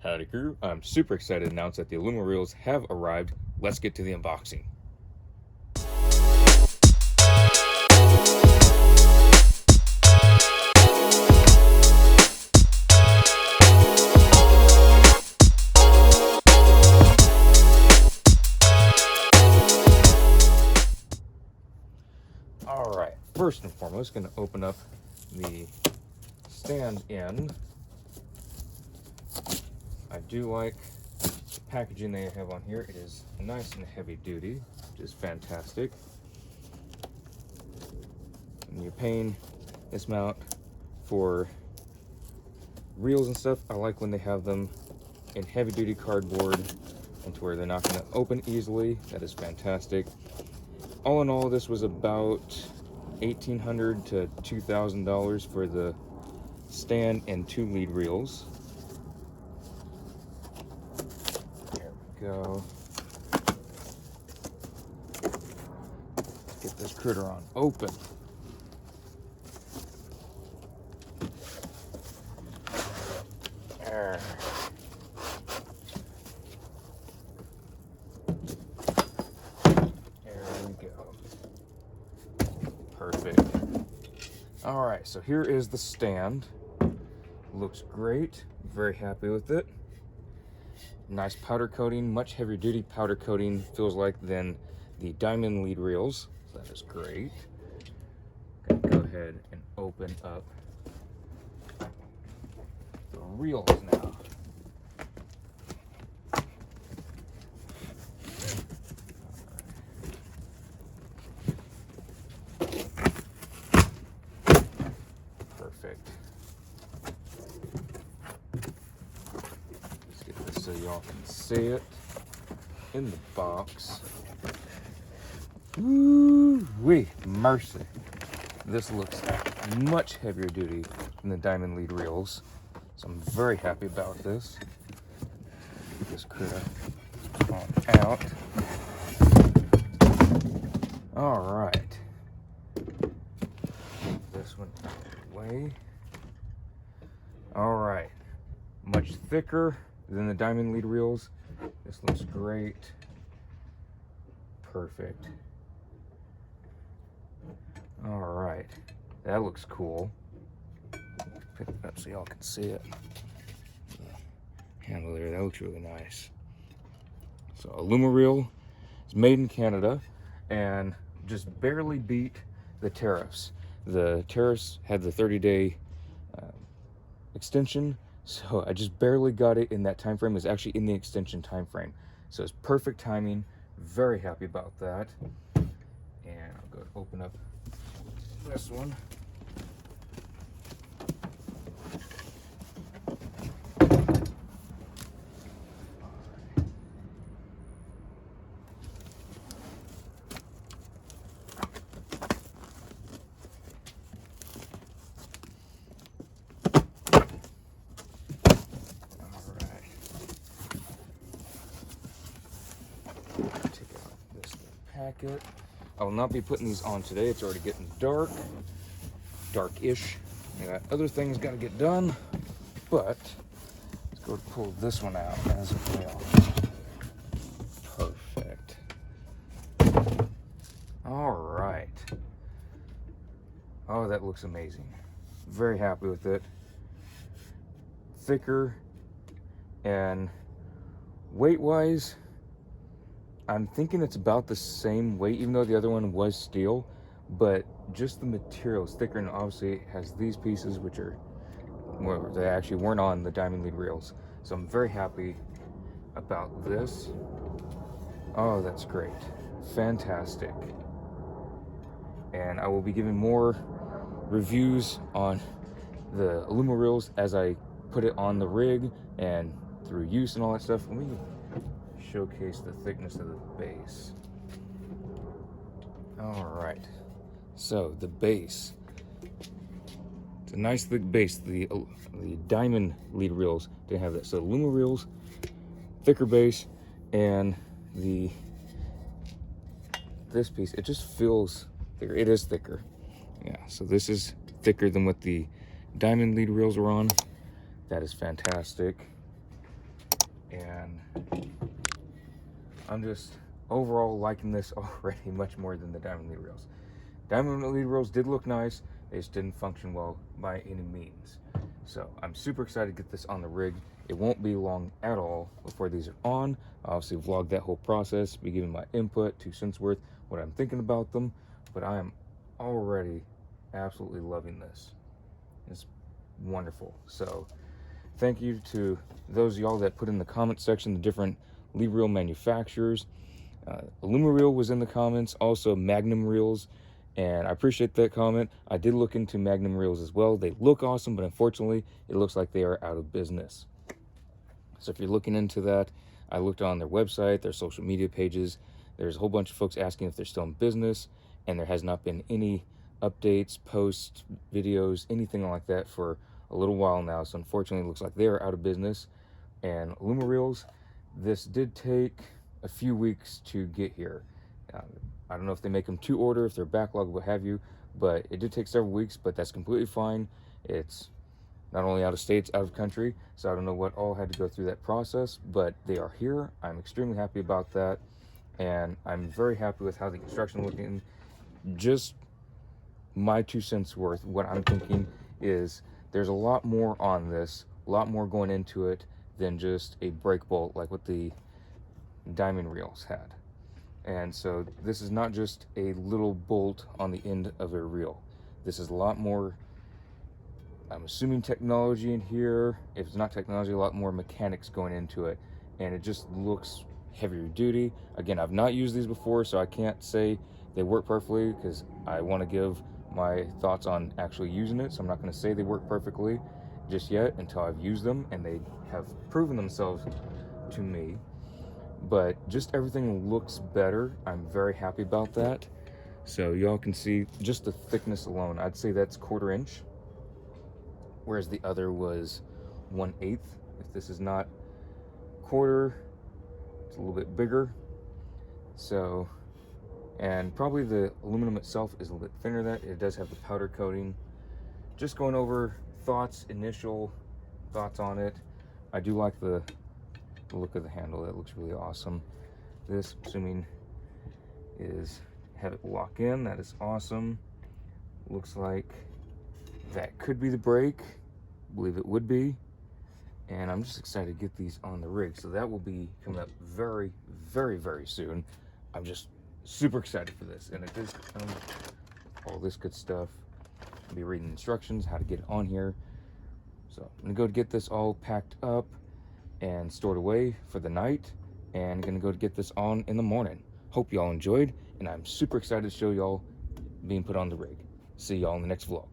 Howdy crew, I'm super excited to announce that the AlumaReels have arrived. Let's get to the unboxing. Alright, first and foremost, going to open up the stand end. I do like the packaging they have on here. It is nice and heavy duty, which is fantastic. And you're paying this amount for reels and stuff. I like when they have them in heavy duty cardboard and to where they're not going to open easily. That is fantastic. All in all, this was about $1,800 to $2,000 for the stand and 2 lead reels. There we go. Let's get this critter on open. There. There we go. Perfect. All right, so here is the stand. Looks great. Very happy with it. Nice powder coating, much heavier duty powder coating, feels like, than the diamond lead reels. So that is great. Gonna go ahead and open up the reels now. Perfect. Let's get this so y'all can see it in the box. Woo-wee, mercy. This looks much heavier duty than the diamond lead reels, so I'm very happy about this. Get this critter on out. All right. Take this one out of the way. All right. Much thicker than the diamond lead reels. This looks great. Perfect. All right, that looks cool. Pick it up so y'all can see it. Handle there, that looks really nice. So AlumaReel is made in Canada and just barely beat the tariffs. The tariffs had the 30-day extension, so I just barely got it in that time frame. It was actually in the extension time frame, so it's perfect timing. Very happy about that. And I'll go open up this one. Packet. I will not be putting these on today. It's already getting dark-ish. I got other things got to get done, but let's go pull this one out as well. Perfect. All right. Oh, that looks amazing. Very happy with it. Thicker, and weight-wise, I'm thinking it's about the same weight, even though the other one was steel, but just the material is thicker, and obviously it has these pieces, which are, well, they actually weren't on the diamond lead reels. So I'm very happy about this. Oh, that's great. Fantastic. And I will be giving more reviews on the AlumaReels as I put it on the rig and through use and all that stuff. Let me showcase the thickness of the base. All right, so the base, it's a nice thick base. The diamond lead reels didn't have that, so AlumaReels, thicker base, and this piece, it just feels thicker. It is thicker, yeah. So this is thicker than what the diamond lead reels were on. That is fantastic. and I'm just overall liking this already much more than the diamond lead reels. Diamond lead reels did look nice, they just didn't function well by any means. So I'm super excited to get this on the rig. It won't be long at all before these are on. I'll obviously vlog that whole process, be giving my input, 2 cents worth, what I'm thinking about them, but I am already absolutely loving this. It's wonderful. So thank you to those of y'all that put in the comment section the different lead reel manufacturers. AlumaReel was in the comments, also Magnum Reels, and I appreciate that comment. I did look into Magnum Reels as well. They look awesome, but unfortunately, it looks like they are out of business. So if you're looking into that, I looked on their website, their social media pages. There's a whole bunch of folks asking if they're still in business, and there has not been any updates, posts, videos, anything like that for a little while now. So unfortunately, it looks like they are out of business. And AlumaReels, this did take a few weeks to get here. I don't know if they make them to order, if they're backlogged, what have you, but it did take several weeks, but that's completely fine. It's not only out of states, out of country, so I don't know what all had to go through that process, but they are here. I'm extremely happy about that, and I'm very happy with how the construction looking. Just my 2 cents worth, what I'm thinking is there's a lot more on this, a lot more going into it than just a brake bolt like what the diamond reels had. And so this is not just a little bolt on the end of a reel. This is a lot more, I'm assuming, technology in here. If it's not technology, a lot more mechanics going into it, and it just looks heavier duty. Again, I've not used these before, so I can't say they work perfectly because I want to give my thoughts on actually using it. So I'm not going to say they work perfectly just yet until I've used them and they have proven themselves to me. But just everything looks better. I'm very happy about that. So y'all can see just the thickness alone. I'd say that's 1/4 inch, whereas the other was 1/8. If this is not 1/4, it's a little bit bigger. So, and probably the aluminum itself is a little bit thinner than that. It does have the powder coating. Just going over thoughts, initial thoughts on it. I do like the look of the handle. That looks really awesome. This, assuming, is have it lock in. That is awesome. Looks like that could be the brake. I believe it would be. And I'm just excited to get these on the rig. So that will be coming up very, very, very soon. I'm just super excited for this. And it does come with all this good stuff. I'll be reading instructions, how to get it on here. So I'm gonna go get this all packed up and stored away for the night, and gonna go get this on in the morning. Hope y'all enjoyed, and I'm super excited to show y'all being put on the rig. See y'all in the next vlog.